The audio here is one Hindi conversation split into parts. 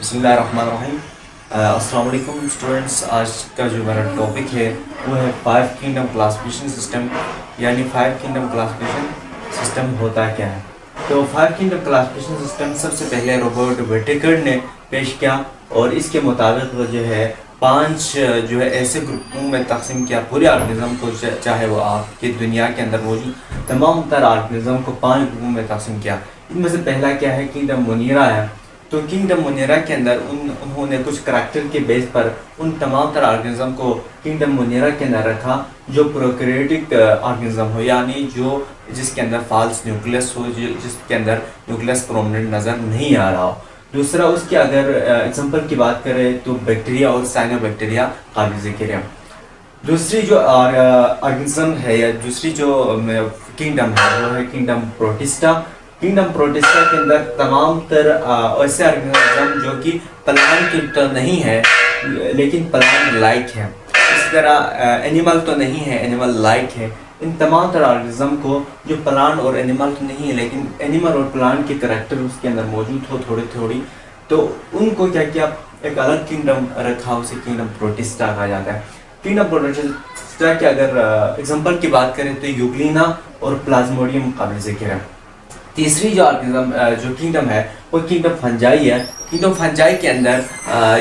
बिस्मिल्लाहिर्रहमानिर्रहीम। अस्सलाम वालेकुम स्टूडेंट्स। आज का जो मेरा टॉपिक है वो है 5 किंगडम क्लासिफिकेशन सिस्टम, यानी 5 किंगडम क्लासिफिकेशन सिस्टम होता क्या है। तो 5 किंगडम क्लासिफिकेशन सिस्टम सबसे पहले रॉबर्ट व्हिटेकर ने पेश किया और इसके मुताबिक वो जो है 5 जो है ऐसे ग्रुपों में तकसीम किया पूरे ऑर्गेनिज्म को, चाहे वो आपकी दुनिया के अंदर मौजूद तमाम तर ऑर्गेनिज्म को 5 ग्रुपों में तकसीम किया। इनमें से पहला क्या है, किंगडम मुनीरा है। तो किंगडम मुनीरा के अंदर उन्होंने कुछ करैक्टर के बेस पर उन तमाम तरह ऑर्गेनिज्म को किंगडम मुनीरा के अंदर रखा जो प्रोकैरियोटिक ऑर्गेनिज्म हो, यानी जो जिसके अंदर फाल्स न्यूक्लियस हो, जिसके अंदर न्यूक्लियस प्रोमिनेंट नज़र नहीं आ रहा हो। दूसरा, उसके अगर एग्जांपल की बात करें तो बैक्टीरिया और साइनोबैक्टीरिया काबिल ज़िक्र है। दूसरी जो ऑर्गेनिज्म है या दूसरी जो किंगडम है वो है किंगडम प्रोटिस्टा। किंगडम प्रोटिस्टा के अंदर तमाम तर ऐसे ऑर्गेनिज्म जो कि प्लांट तो नहीं है लेकिन प्लांट लाइक है। इसी तरह एनिमल तो नहीं है, एनिमल लाइक है। इन तमाम तरह ऑर्गेनिज्म को जो प्लांट और एनिमल तो नहीं है लेकिन एनिमल और प्लांट के करैक्टर उसके अंदर मौजूद हो थोड़ी थोड़ी, तो उनको क्या किया, एक अलग किंगडम रखा, उसे किंगडम प्रोटिस्टा कहा जाता है। किंगडम प्रोटिस्टा के अगर एग्जांपल की बात करें तो यूग्लिना और प्लाज्मोडियम काबिल ज़िक्र है। तीसरी जो ऑर्गेनिज्म जो किंगडम है वो किंगडम फंजाई है। किंगडम फंजाई के अंदर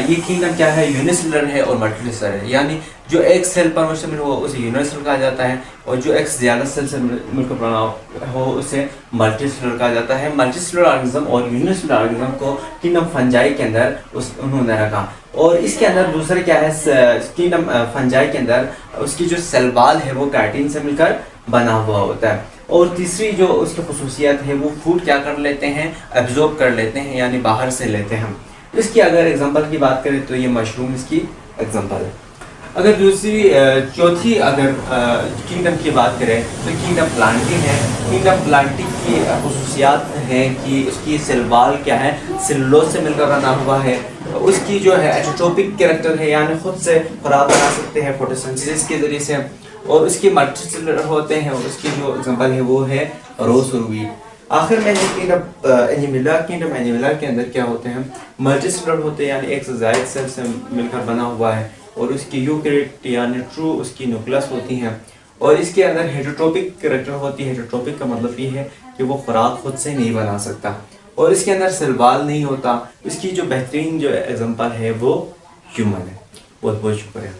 ये किंगडम क्या है, यूनिसेलुलर है और मल्टीसेलुलर है, यानी जो एक सेल पर मुश्तमिल हो उसे यूनिसेलुलर कहा जाता है और जो एक ज़्यादा सेल से मिलकर बना हो उसे मल्टीसेलुलर कहा जाता है। मल्टीसेलुलर ऑर्गेनिज्म और यूनिसेलुलर ऑर्गेनिज्म को किंगडम फंजाई के अंदर उन्होंने रखा। और इसके अंदर दूसरा क्या है, किंगडम फंजाई के अंदर उसकी जो सेल वॉल है वो काइटिन से मिलकर बना हुआ होता है। और तीसरी जो उसकी खसूसियत है वो फूड क्या कर लेते हैं, एब्जॉर्ब कर लेते हैं, यानी बाहर से लेते हैं। इसकी अगर एग्जांपल की बात करें तो ये मशरूम इसकी एग्जांपल है। अगर दूसरी चौथी अगर किंगडम की बात करें तो किंगडम प्लांटिंग है। किंगडम प्लांटिंग की खसूसियात हैं कि उसकी सेल वॉल क्या है, सेलुलोज से मिलकर बना हुआ है। उसकी जो है एटोट्रोपिक कैरेक्टर है, यानी खुद से खुराक बना सकते हैं फोटोसिंथेसिस के जरिए से। और उसके मल्टीसेलुलर होते हैं और उसकी जो एग्जांपल है वो है रोज और वीट। आखिर में किंगडम एनिमला के अंदर क्या होते हैं, मल्टीसेलुलर होते हैं, यानी एक से ज़्यादा सेल से मिलकर बना हुआ है। और उसकी यूकैरियोट यानी ट्रू उसकी न्यूक्लियस होती हैं और इसके अंदर हेटरोट्रोपिक कैरेक्टर होती है। हेटरोट्रोपिक का मतलब ये है कि वो खुराक खुद से नहीं बना सकता और इसके अंदर सेल वॉल नहीं होता। इसकी जो बेहतरीन जो एग्जांपल है वो ह्यूमन है। बहुत बहुत शुक्रिया।